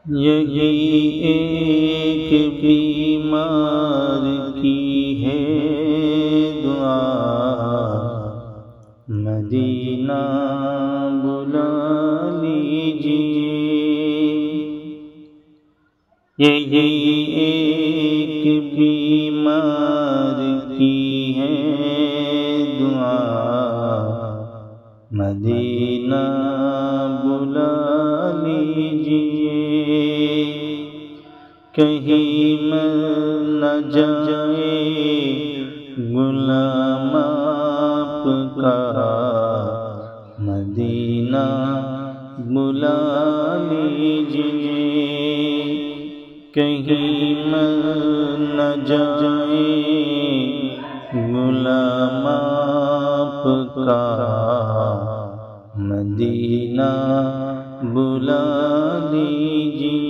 یہی ایک بیمار کی ہے دعا، مدینہ بلا لیجیے۔ یہی ایک بیمار کی ہے دعا، مدینہ بلا لیجیے۔ کہیں مر نہ جائے غلام آپ کا، مدینہ بلا لیجیے۔ کہیں مر نہ جائے غلام آپ کا، مدینہ بلا لیجیے۔